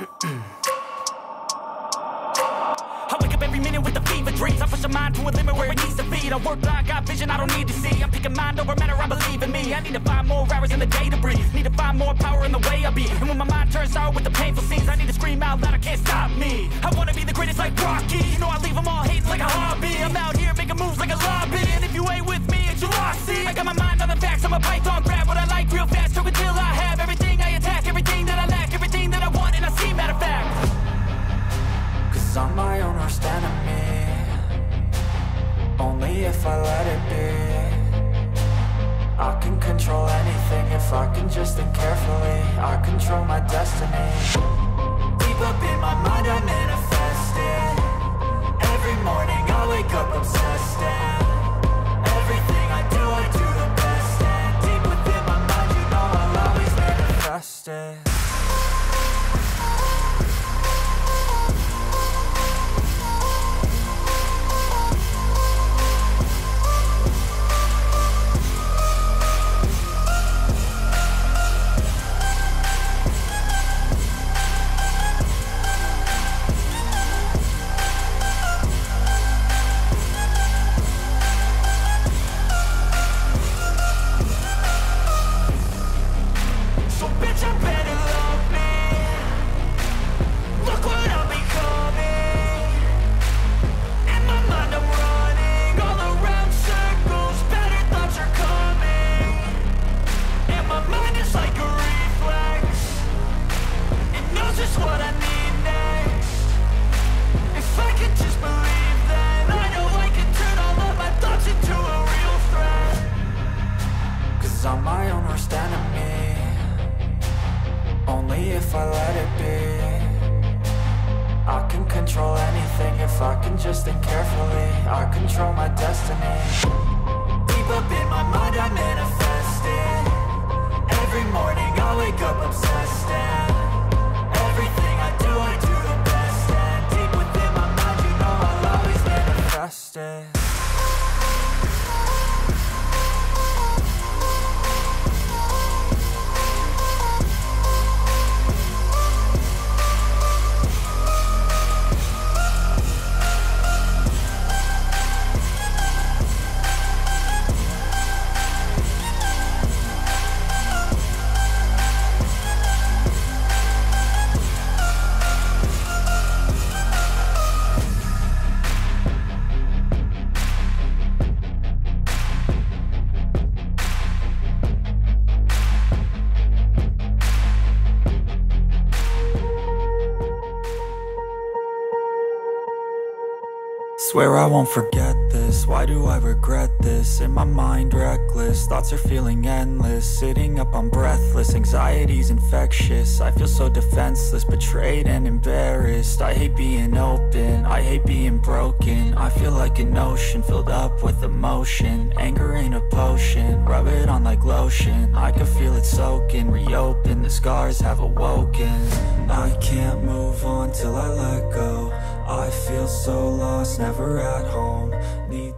I wake up every minute with the fever dreams. I push my mind to a limit where it needs to be. I work blind, got vision I don't need to see. I'm picking mind over matter, I believe in me. I need to find more hours in the day to breathe. Need to find more power in the way I be. And when my mind turns sour with the painful scenes, I need to scream out loud, I can't stop me. I wanna be the greatest like Rocky. You know I leave them all hating like a hobby. I'm out here making moves like a lobby. And if you ain't with me, it's your loss. See, I got my mind on the facts. I'm a python, grab what I like real fast. Choke until I have everything I attack. Everything that I lack, everything that I want. And I see, matter of fact, cause I'm my own worst enemy. Only if I let it be. I can control anything if I can just think carefully. I control my destiny. Deep up in my mind I manifest it. Every morning I wake up obsessed, and everything I do the best. And deep within my mind, you know I'll always manifest it. Swear I won't forget this, why do I regret this? In my mind reckless, thoughts are feeling endless. Sitting up I'm breathless, anxiety's infectious. I feel so defenseless, betrayed and embarrassed. I hate being open, I hate being broken. I feel like an ocean filled up with emotion. Anger ain't a potion, rub it on like lotion. I can feel it soaking, reopen, the scars have awoken. I can't move on till I let go. I feel so lost, never at home. Need